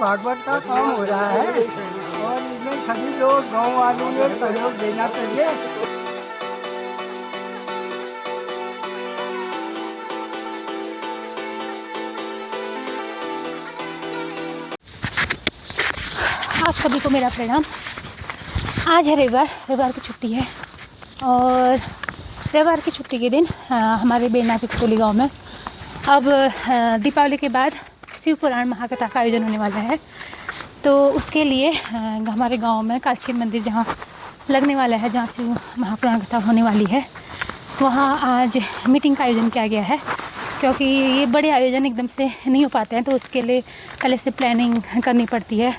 भागवत का काम हो रहा है और इसमें सभी लोग गांव वालों ने सहयोग देना चाहिए। आप सभी को मेरा प्रणाम। आज है रविवार, रविवार की छुट्टी है और रविवार की छुट्टी के दिन हमारे बेना के खतौली गाँव में अब दीपावली के बाद शिव पुराण महाकथा का आयोजन होने वाला है। तो उसके लिए हमारे गांव में कालची मंदिर जहां लगने वाला है, जहां शिव महापुराण कथा होने वाली है, वहां आज मीटिंग का आयोजन किया गया है। क्योंकि ये बड़े आयोजन एकदम से नहीं हो पाते हैं, तो उसके लिए पहले से प्लानिंग करनी पड़ती है,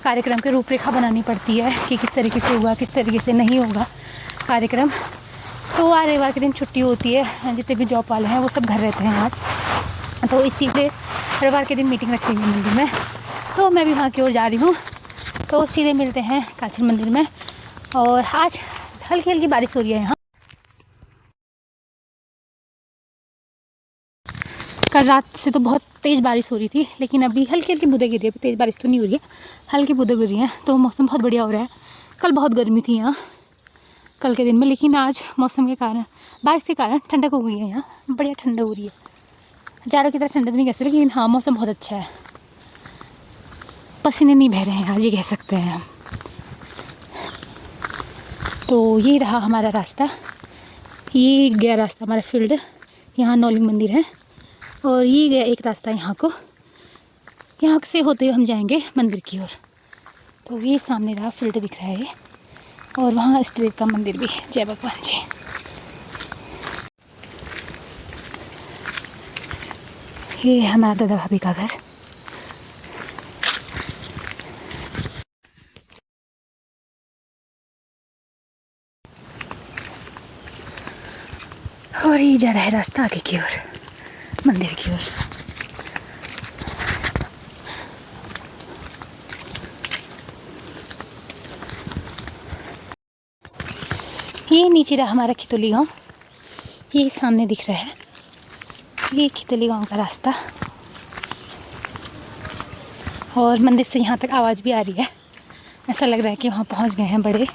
कार्यक्रम की रूपरेखा बनानी पड़ती है कि किस तरीके से होगा, किस तरीके से नहीं होगा कार्यक्रम। तो आज रविवार के दिन छुट्टी होती है, जितने भी जॉब वाले हैं वो सब घर रहते हैं आज, तो इसीलिए रविवार के दिन मीटिंग रखी हुई है मंदिर में। तो मैं भी वहाँ की ओर जा रही हूँ, तो सीधे मिलते हैं काछी मंदिर में। और आज हल्की हल्की बारिश हो रही है यहाँ। कल रात से तो बहुत तेज़ बारिश हो रही थी, लेकिन अभी हल्की हल्की बूंदें गिर रही है। तेज़ बारिश तो नहीं हो रही है, हल्की बूंदें गिर रही हैं, तो मौसम बहुत बढ़िया हो रहा है। कल बहुत गर्मी थी यहाँ कल के दिन में, लेकिन आज मौसम के कारण, बारिश के कारण ठंडक हो गई है। यहाँ बढ़िया ठंडक हो रही है, जाड़ों की तरह ठंडक नहीं कह सकते, लेकिन हाँ मौसम बहुत अच्छा है। पसीने नहीं बह रहे हैं आज, ये कह सकते हैं हम। तो ये रहा हमारा रास्ता, ये गया रास्ता हमारा फील्ड, यहाँ नौलिंग मंदिर है, और ये गया एक रास्ता यहाँ को, यहाँ से होते हुए हम जाएंगे मंदिर की ओर। तो ये सामने रहा फील्ड दिख रहा है, और वहाँ स्ट्रीट का मंदिर भी है। जय भगवान जी। ये हमारा दादा भाभी का घर। और ये जा रहा है रास्ता आगे की ओर, मंदिर की ओर। ये नीचे रहा हमारा खितौली गांव, ये सामने दिख रहा है, ये खितौली गांव का रास्ता। और मंदिर से यहाँ तक आवाज़ भी आ रही है, ऐसा लग रहा है कि वहाँ पहुँच गए हैं बड़े।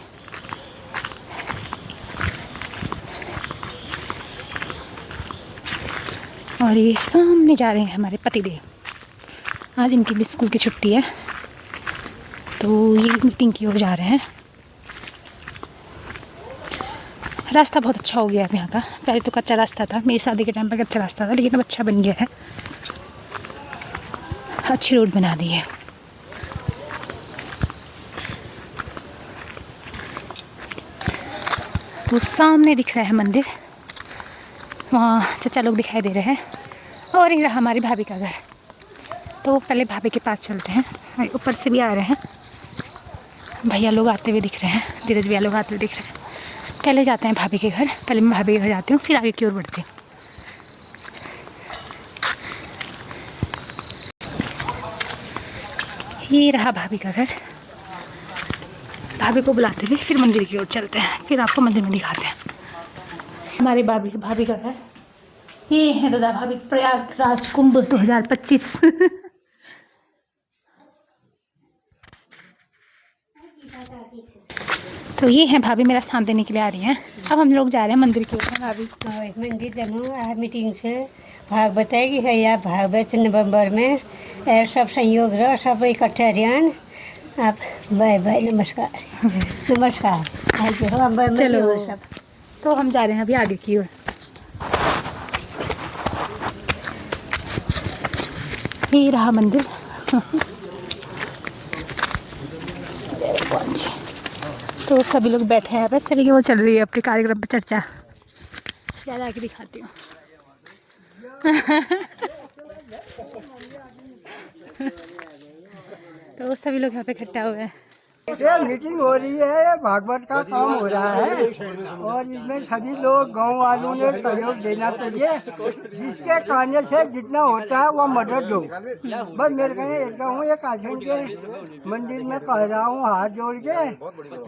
और ये सामने जा रहे हैं हमारे पतिदेव, आज इनकी भी स्कूल की छुट्टी है, तो ये मीटिंग की ओर जा रहे हैं। रास्ता बहुत अच्छा हो गया अब यहाँ का, पहले तो कच्चा रास्ता था, मेरी शादी के टाइम पर कच्चा रास्ता था, लेकिन अब अच्छा बन गया है, अच्छी रोड बना दी है। तो सामने दिख रहा है मंदिर, वहाँ चाचा लोग दिखाई दे रहे हैं, और ये रहा हमारी भाभी का घर। तो पहले भाभी के पास चलते हैं, ऊपर से भी आ रहे हैं भैया लोग आते हुए दिख रहे हैं, धीरज भैया लोग आते हुए दिख रहे हैं। पहले जाते हैं भाभी के घर, पहले मैं भाभी के घर जाती हूँ, फिर आगे की ओर बढ़ती हूँ। ये रहा भाभी का घर, भाभी को बुलाते हुए फिर मंदिर की ओर चलते हैं, फिर आपको मंदिर में दिखाते हैं हमारे भाभी का घर। ये है दादा भाभी प्रयागराज कुंभ 2025। तो ये है भाभी मेरा स्थान देने के लिए आ रही हैं। अब हम लोग जा रहे हैं मंदिर की ओर। भाभी मंदिर जमू मीटिंग से भाग बताएगी है या भागवत नवंबर में सब संयोग रहो, सब इकट्ठे रहन। आप बाय बाय, नमस्कार। नमस्कार। चलो सब, तो हम जा रहे हैं अभी आगे की ओर। ये रहा मंदिर। तो सभी लोग बैठे हैं, बस सभी की वो चल रही है अपने कार्यक्रम पर चर्चा। ज़्यादा आगे दिखाती हूँ। तो सभी लोग यहाँ पे इकट्ठा हुए हैं। ये मीटिंग हो रही है, भागवत का काम हो रहा है और इसमें सभी लोग गांव वालों ने सहयोग देना चाहिए। जिसके कहने से जितना होता है वह मदद दो। बस मेरे कहने ऐसा हूँ, ये काशन के मंदिर में कह रहा हूँ हाथ जोड़ के,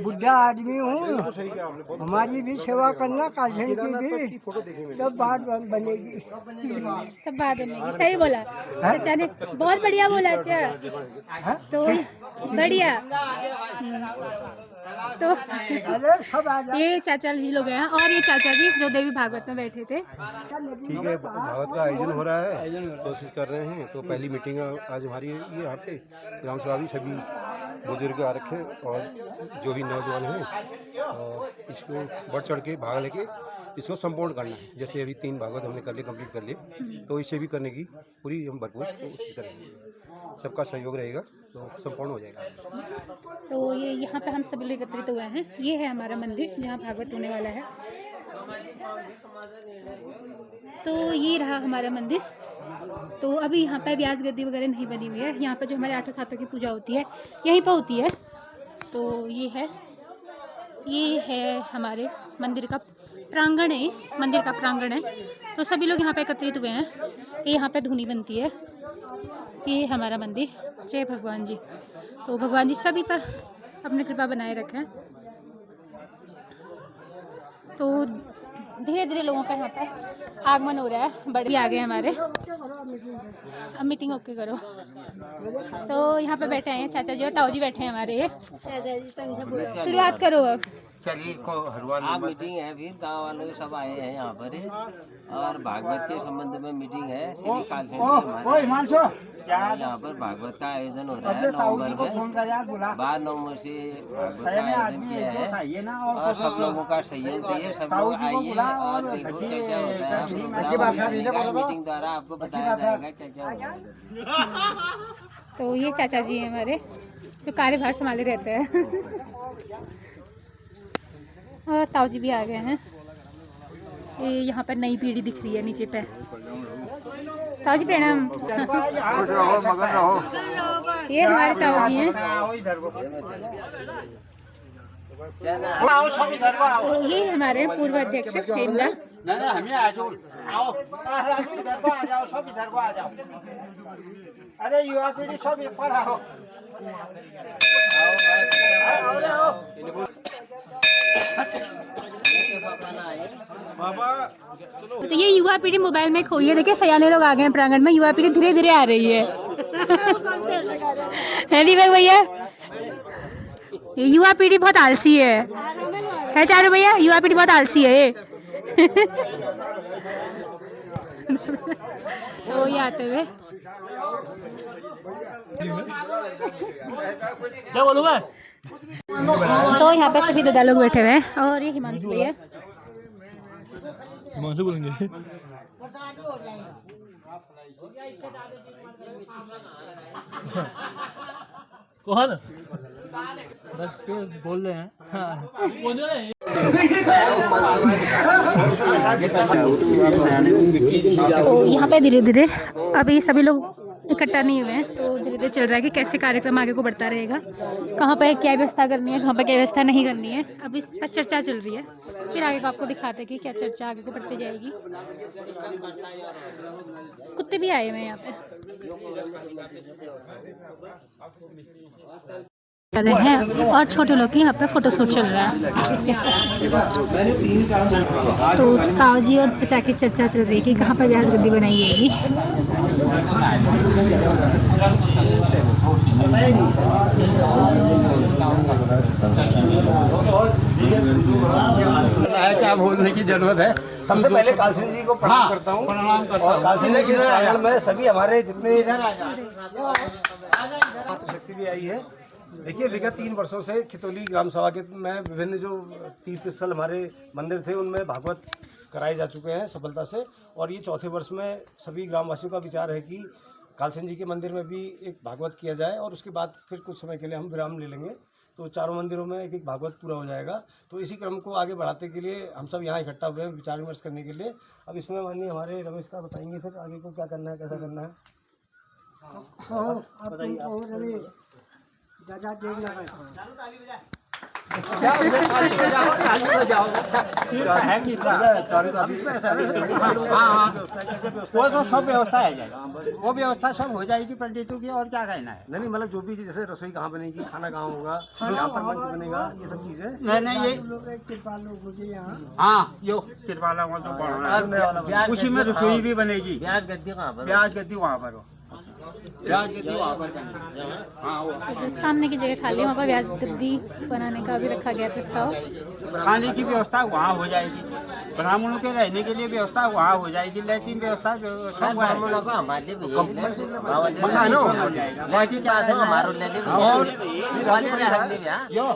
बुढ़ा आदमी हूँ, हमारी भी सेवा करना काशन की भी, तब बात बनेगी। सब बात बनेगी, सही बोला चाचा ने, बहुत बढ़िया बोला चाचा। तो बढ़िया। तो अरे सब आ जाए। ये चाचा जी लोग हैं और ये चाचा जी जो देवी भागवत में बैठे थे। ठीक है, भागवत का आयोजन हो रहा है, कोशिश कर रहे हैं। तो पहली मीटिंग आज हमारी ये यहाँ पे ग्राम सभा भी सभी बुजुर्ग आ रखे हैं और जो भी नौजवान हैं, और इसको बढ़ चढ़ के भाग लेके इसको संपूर्ण करना है। जैसे अभी 3 भागवत हमने कर लिए, कंप्लीट कर लिए, तो इसे भी करने की पूरी हम भरपूर कोशिश करेंगे। सबका सहयोग रहेगा तो संपूर्ण हो जाएगा। तो ये यहाँ पे हम सभी लोग एकत्रित हुए हैं। ये है हमारा मंदिर जहाँ भागवत होने वाला है। तो ये रहा हमारा मंदिर। तो अभी यहाँ पे व्यास गद्दी वगैरह नहीं बनी हुई है। यहाँ पे जो हमारे 8 सातों की पूजा होती है यहीं पर होती है। तो ये है हमारे मंदिर का प्रांगण है, मंदिर का प्रांगण है। तो सभी लोग यहाँ पे एकत्रित हुए हैं। ये यहाँ पे धुनी बनती है। ये हमारा मंदिर। जय भगवान जी। तो भगवान जी सभी पर अपनी कृपा बनाए रखें। तो धीरे धीरे लोगों का यहाँ पर आगमन हो रहा है। बड़े आ गए हमारे। अब मीटिंग ओके करो। तो यहाँ पे बैठे हैं चाचा जी और ताऊ जी बैठे हैं हमारे। शुरुआत करो अब। चलिए हरवान आप मीटिंग है, फिर गांव वालों सब आए हैं यहाँ पर और भागवत के संबंध में मीटिंग है। श्री कालसेन जी हमारे यहाँ पर भागवत का आयोजन हो रहा है नवंबर में। 12 नवंबर से भागवत का आयोजन किया है और सब लोगों का सहयोग चाहिए। सब लोग आइए और देखो क्या क्या होता है। प्रोग्राम मीटिंग द्वारा आपको बताया जाएगा क्या क्या होगा। तो ये चाचा जी हैं हमारे जो कार्यभार संभाले रहते हैं। और ताऊ जी भी आ गए हैं। ये यहाँ पर नई पीढ़ी दिख रही है नीचे पे। ताऊ जी प्रणाम। ये हमारे ताऊ जी हैं। तो ये हमारे पूर्व अध्यक्ष खेमला। अरे युवा पीढ़ी सब पढ़ा हो। तो ये युवा पीढ़ी मोबाइल में खोई है। देखिए सयाने लोग आ गए हैं प्रांगण में। युवा पीढ़ी धीरे धीरे आ रही है। है दीपक भैया? ये युवा पीढ़ी बहुत आलसी है चारू भैया? युवा पीढ़ी बहुत आलसी है। तो ये आते हुए क्या बोलूँगा? तो यहाँ पे सभी दादा लोग बैठे हुए हैं और ये हिमांशु भैया। हिमांशु बोलेंगे। कौन? बस बोल रहे हैं। तो यहाँ पे धीरे धीरे अभी सभी लोग इकट्ठा नहीं हुए हैं। तो धीरे धीरे चल रहा है कि कैसे कार्यक्रम आगे को बढ़ता रहेगा, कहाँ पे क्या व्यवस्था करनी है, कहाँ पे क्या व्यवस्था नहीं करनी है। अब इस पर चर्चा चल रही है। फिर आगे को आपको दिखाते हैं कि क्या चर्चा आगे को बढ़ती जाएगी। कुत्ते भी आए हुए हैं यहाँ पे हैं और छोटे लोग की यहाँ पे फोटो शूट चल रहा है। तो ताऊ जी और चचा की चर्चा चल रही है कि कहाँ पर व्यास गद्दी बनाई जाएगी। क्या बोलने की जरूरत है। सबसे पहले कालसेन जी को प्रणाम करता हूँ। और कालसेन जी के प्रांगण में सभी हमारे जितने शक्ति भी आई है। देखिए विगत 3 वर्षों से खितौली ग्राम सभा के में विभिन्न जो तीर्थ स्थल हमारे मंदिर थे उनमें भागवत कराए जा चुके हैं सफलता से। और ये 4थे वर्ष में सभी ग्रामवासियों का विचार है कि कालसेन जी के मंदिर में भी एक भागवत किया जाए और उसके बाद फिर कुछ समय के लिए हम विराम ले लेंगे। तो चारों मंदिरों में एक भागवत पूरा हो जाएगा। तो इसी क्रम को आगे बढ़ाने के लिए हम सब यहाँ इकट्ठा हुए हैं विचार विमर्श करने के लिए। अब इसमें माननीय हमारे रमेश का बताएंगे फिर आगे को क्या करना है, कैसा करना है। दादा देखना वो तो सब व्यवस्था है जाएगा, वो व्यवस्था सब हो जाएगी पंडितों की, और क्या कहना है। नहीं मतलब जो भी जैसे रसोई कहाँ बनेगी, खाना कहाँ होगा, यहाँ पर मंच बनेगा, ये सब चीजें। नहीं ये कृपा लोग मुझे यहाँ हाँ यो कृपाला वहाँ तो बढ़ना है, उसी में रसोई भी बनेगी। ब्याज गद्दी कहाँ पर? ब्याज गद्दी वहाँ पर हो, ब्याज गद्दी वहाँ पर बनेगी। हाँ वो तो जो सामने की जगह खाली है वहाँ पर ब्याज गद्दी बनाने का भी रखा गया प्रस्ताव। खाने की व्यवस्था वहाँ हो जाएगी, ब्राह्मणों के रहने के लिए व्यवस्था वहाँ हो जाएगी, लैट्रिन व्यवस्था सब वहाँ है। ब्राह्मणों को हमारे लिए भी मकान हो जाएगा। लड़की क्या था हमारे ले ले और यो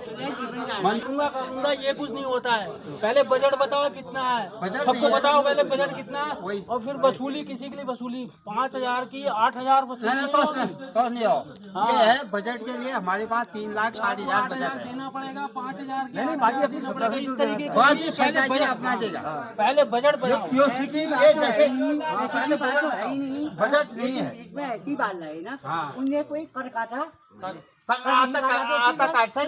करूंगा करूंगा ये कुछ नहीं होता है। पहले बजट बताओ कितना है, बजट सबको नहीं है। बताओ पहले बजट कितना है, वही। और फिर वसूली किसी के लिए वसूली 5,000 की 8,000 वसूली नहीं तो नहीं हो, ये है बजट के लिए हमारे पास 3,60,000 बजट है। देना पड़ेगा 5,000 की। नहीं बाकी अपनी देना पड़ेगा इस तरीके की। बाकी सरकार बजट अपना देगा। पहले बजट बनाओ। यो सिटी ये जैसे बजट नहीं है। इसमें ऐसी बात है ना, हाँ। उनने कोई कर काटा आता काट से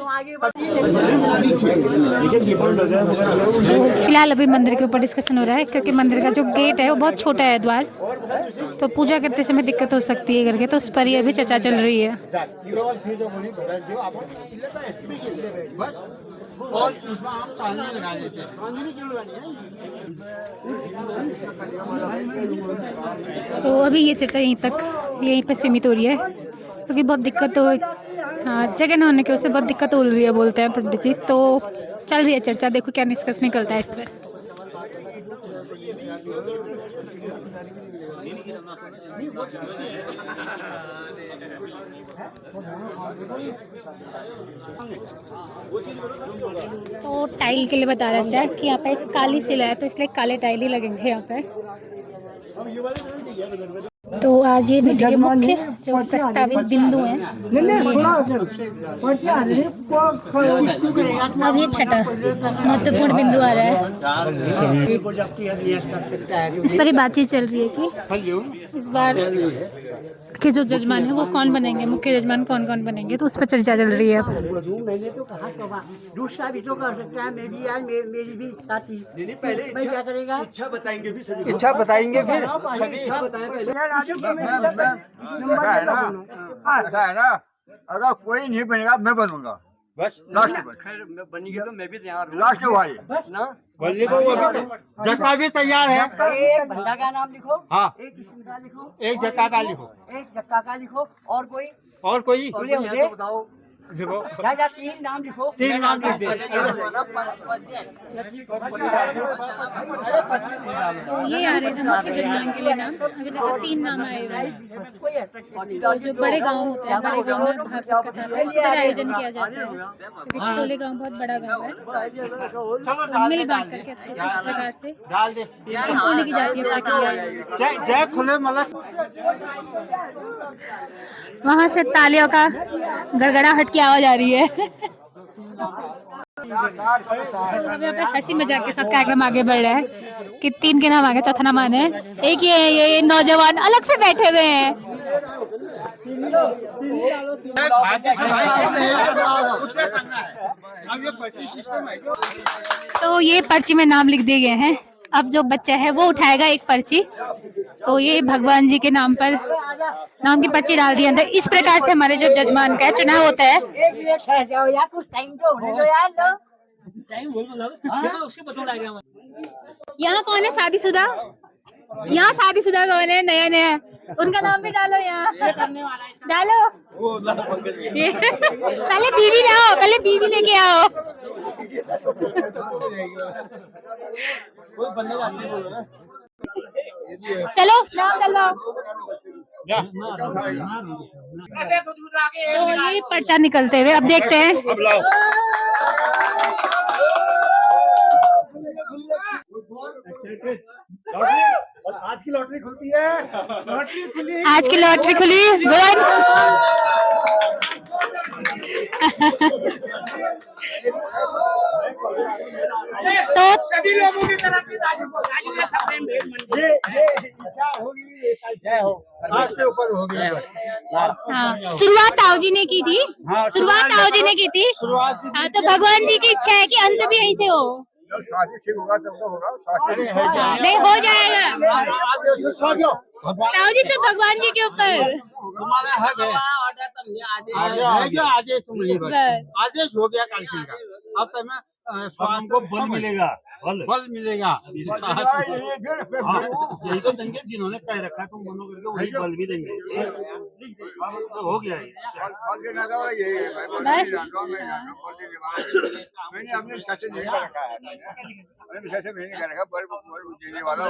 फिलहाल अभी मंदिर के ऊपर डिस्कशन हो रहा है, क्योंकि मंदिर का जो गेट है वो बहुत छोटा है द्वार, तो पूजा करते समय दिक्कत हो सकती है करके, तो उस पर ही अभी चर्चा चल रही है। और इसमें आप चांदनी लगा देते हैं। तो अभी ये चर्चा यहीं पे सीमित हो रही है, क्योंकि बहुत दिक्कत हो, हाँ जगह न होने की वजह से बहुत दिक्कत हो रही है बोलते हैं पंडित जी। तो चल रही है चर्चा, देखो क्या निष्कर्ष निकलता है इस पर। तो टाइल के लिए बता रहा है कि यहाँ पे काली शिला है, तो इसलिए काले टाइल ही लगेंगे यहाँ पे। तो आज ये मीटिंग के मुख्य जो प्रस्तावित बिंदु हैं, अब ये छठा महत्वपूर्ण बिंदु आ रहा है, इस पर ही बातचीत चल रही है कि इस बार के जो जजमान है वो कौन बनेंगे, मुख्य जजमान कौन कौन बनेंगे, तो उस पर चर्चा चल रही है। मैंने तो कहा दूसरा भी तो कर सकता है, मेरी यार मेरी भी इच्छा थी। मैं क्या करेगा, इच्छा बताएंगे फिर अगर कोई नहीं बनेगा मैं बनूंगा, बस लास्ट बनेगी तो मैं भी तैयार हूं। लास्ट वाली ना बनने को जक्का भी तैयार है। एक भंडा का नाम लिखो, हाँ एक किस्म का लिखो, एक जक्का का लिखो, एक जक्का का लिखो, और कोई बताओ राजा 3 नाम लिखो। 3 नाम लिख दे। तो ये आ रहे थे मुख्य जजमान के लिए नाम, अभी तक 3 नाम आए हुए हैं। तो जो बड़े गांव होते हैं, बड़े गांव में भागवत कथा का इस तरह आयोजन किया जाता है, क्योंकि खितौली गांव बहुत बड़ा गांव है, तो मिल बांट करके अच्छे से इस प्रकार से डाल दे। संपूर्ण की जाती है प्रक्रिया। जय खुले मलक। वहाँ से तालियों का गड़गड़ाहट की आवाज आ रही है। तो अभी यहाँ पे हंसी मजाक के साथ कार्यक्रम आगे बढ़ रहा है कि 3 के नाम आगे, चौथा नाम आने हैं। एक ये नौजवान अलग से बैठे हुए हैं। तो ये पर्ची में नाम लिख दिए गए हैं। अब जो बच्चा है वो उठाएगा एक पर्ची, तो ये भगवान जी के नाम पर नाम की पर्ची डाल दी अंदर। इस प्रकार से हमारे जो जजमान का चुनाव होता है। एक मिनट ठहर जाओ यार, कुछ टाइम तो होने दो यार। लो टाइम बोल मतलब उसके बता लगा। यहाँ कौन है शादीशुदा? यहाँ शादीशुदा कौन है? नया नया, उनका नाम भी डालो यहाँ, डालो। पहले बीवी लाओ, पहले बीवी लेके आओ। चलो नाम डलवाओ। तो ये पर्चा निकलते हुए अब देखते हैं। आज की लॉटरी खुलती है, आज की लॉटरी खुली। गुड। तो सभी लोगों की तरफ से ये इच्छा होगी, जय हो, लास्ट के ऊपर हो गया। हाँ, शुरुआत ताऊ जी ने की थी। शुरुआत ताऊ जी ने की थी। हाँ, तो भगवान जी की इच्छा है कि अंत भी यहीं से हो। हाँ, नहीं हो जाएगा ताऊ जी से भगवान जी के ऊपर। तुम्हारा हक है। आदेश तुम नहीं बस। आदेश हो गया काल सिंह का। अब तुम्हें स्वामी को बल मिलेगा। बल मिलेगा। यही तो देंगे जिन्होंने कह रखा तुम दोनों करके वही बल भी देंगे। तो हो गया बस। मैंने अपने चाचे नहीं कर रखा है। मैंने चाचे नहीं कर रखा बल देने वाला।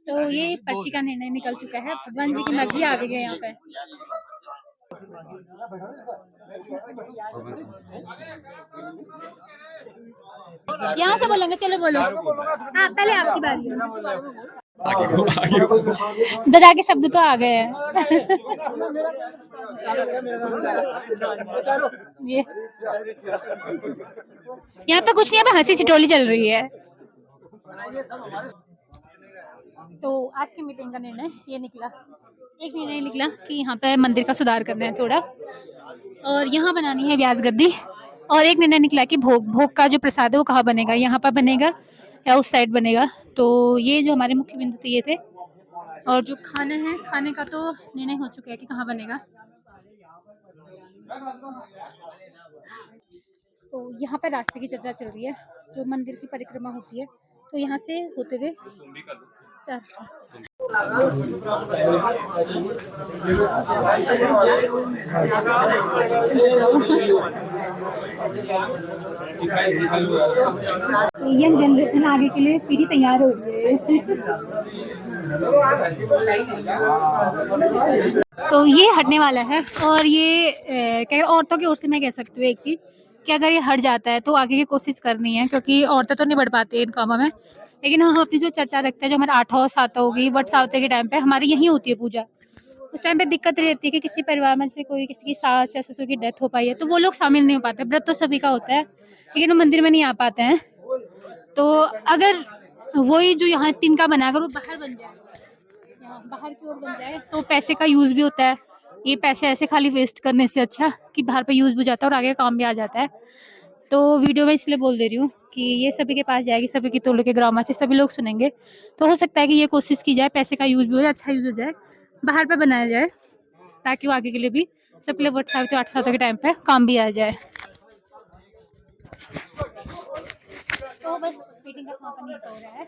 तो ये पर्ची का निर्णय निकल चुका है। भगवान जी की मर्जी आ गई है यहाँ पे। यहाँ से बोलेंगे, चलो बोलो। हाँ, पहले आपकी बारी। दादा के शब्द तो आ गए हैं। ये यहाँ पे कुछ नहीं, यहाँ पे हंसी चिटोली चल रही है। तो आज की मीटिंग का निर्णय ये निकला, एक निर्णय निकला कि यहाँ पे मंदिर का सुधार करना है थोड़ा, और यहाँ बनानी है व्यास गद्दी। और एक निर्णय निकला कि भोग का जो प्रसाद है वो कहाँ बनेगा, यहाँ पर बनेगा या उस साइड बनेगा। तो ये जो हमारे मुख्य बिंदु ये थे। और जो खाना है, खाने का तो निर्णय हो चुका है कि कहाँ बनेगा। तो यहाँ पर रास्ते की चर्चा चल रही है, जो मंदिर की परिक्रमा होती है, तो यहाँ से होते हुए यंग जनरेशन आगे के लिए पीढ़ी तैयार हो गई है। तो ये हटने वाला है। और ये क्या औरतों की ओर से मैं कह सकती हूँ एक चीज़ कि अगर ये हट जाता है तो आगे की कोशिश करनी है, क्योंकि औरतें तो नहीं बढ़ पाती इन कामों में। लेकिन हम अपनी जो चर्चा रखते हैं, जो हमारे 8 सातों होगी वट सावते के टाइम पे हमारी यहीं होती है पूजा। उस टाइम पे दिक्कत रहती है कि किसी परिवार में से कोई, किसी की सास या ससुर की डेथ हो पाई है, तो वो लोग शामिल नहीं हो पाते। व्रत तो सभी का होता है, लेकिन वो मंदिर में नहीं आ पाते हैं। तो अगर वही जो यहाँ टीन का बना, अगर वो बाहर बन जाए, बाहर की ओर बन जाए, तो पैसे का यूज़ भी होता है। ये पैसे ऐसे खाली वेस्ट करने से अच्छा कि बाहर पे यूज़ भी जाता है और आगे काम भी आ जाता है। तो वीडियो में इसलिए बोल दे रही हूँ कि ये सभी के पास जाएगी, सभी की तोलो के ग्राम से सभी लोग सुनेंगे। तो हो सकता है कि ये कोशिश की जाए, पैसे का यूज़ भी हो जाए, अच्छा यूज़ हो जाए, बाहर पे बनाया जाए, ताकि वो आगे के लिए भी सब लोग व्हाट्सएप तो 8 सातों के टाइम पे काम भी आ जाए। तो बस मीटिंग का समापन ये हो रहा है।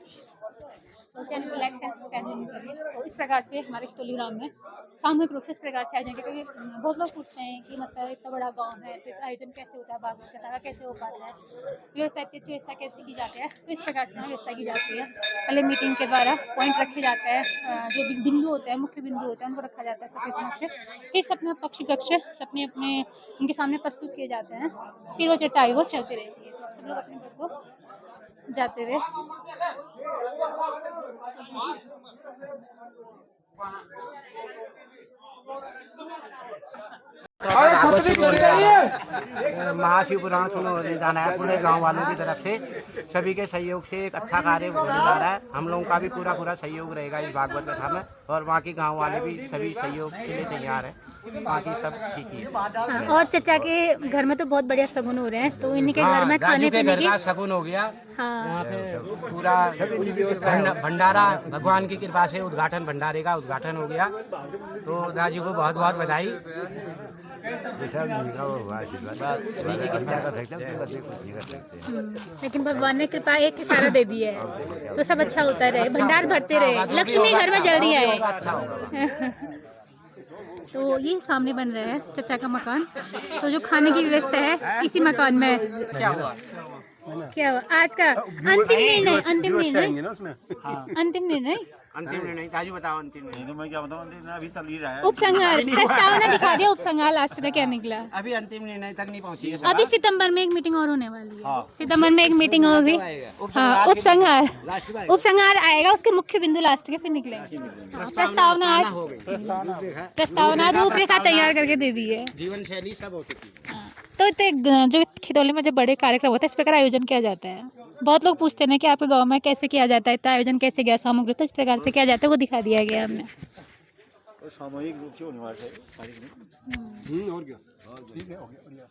तो चैनल को लाइक शेयर सब्सक्राइब जरूर करिए। तो इस प्रकार से हमारे खितौली ग्राम में सामूहिक रूप से इस प्रकार से आयोजन, क्योंकि बहुत लोग पूछते हैं कि मतलब इतना बड़ा गांव है तो आयोजन कैसे होता है, भागवत कथा का कैसे हो पाता है, व्यवस्था की व्यवस्था कैसे की जाती है। तो इस प्रकार से व्यवस्था की जाती है। पहले मीटिंग के द्वारा पॉइंट रखे जाते हैं, जो बिंदु होते हैं, मुख्य बिंदु होते हैं, उनको रखा जाता है सबके समक्ष। फिर अपने पक्ष अपने उनके सामने प्रस्तुत किए जाते हैं। फिर वो चर्चा आगे वो चलती रहती है। तो सब लोग अपने घर को जाते हुए महाशिवपुराण सुनने जाना है। पूरे गांव वालों की तरफ से सभी के सहयोग से एक अच्छा कार्य होने जा रहा है। हम लोगों का भी पूरा सहयोग रहेगा इस भागवत कथा में, और बाकी गांव वाले भी सभी सहयोग के लिए तैयार है। बाकी सब ठीक ही है। और चचा के घर में तो बहुत बढ़िया शगुन हो रहे हैं, तो इन्हीं के घर में खाने पीने की शगुन हो गया। हाँ, यहाँ पे पूरा भंडारा, भगवान की कृपा से उद्घाटन, भंडारे का उद्घाटन हो गया। तो राजू को बहुत बहुत बधाई। लेकिन भगवान ने कृपा एक इशारा दे दी है, तो सब अच्छा होता रहे, भंडार भरते रहे, लक्ष्मी घर में जल्दी आए। तो ये सामने बन रहा है चचा का मकान। तो जो खाने की व्यवस्था है इसी मकान में। क्या हुआ आज का अंतिम निर्णय? अंतिम निर्णय राजू बताओ। अंतिम निर्णय मैं क्या बताऊं, अभी चल ही रहा है। उपसंहार प्रस्तावना दिखा दिया। उपसंहार लास्ट में क्या निकला? अभी अंतिम निर्णय तक नहीं पहुंची है। अभी सितंबर में एक मीटिंग और होने वाली है। सितंबर में एक मीटिंग होगी। हाँ, उपसंहार आएगा, उसके मुख्य बिंदु लास्ट के फिर निकलेंगे। प्रस्तावना रूपरेखा तैयार करके दे दी है। जीवन शैली सब हो चुकी है। तो जो खितौली में जो बड़े कार्यक्रम होता है, इस प्रकार आयोजन किया जाता है। बहुत लोग पूछते हैं कि आपके गांव में कैसे किया जाता है, इतना आयोजन कैसे गया सामग्री, तो इस प्रकार से किया जाता है, वो दिखा दिया गया हमने। और सामूहिक रूप से होने वाला है कार्यक्रम। और क्या ठीक है, हो गया बढ़िया।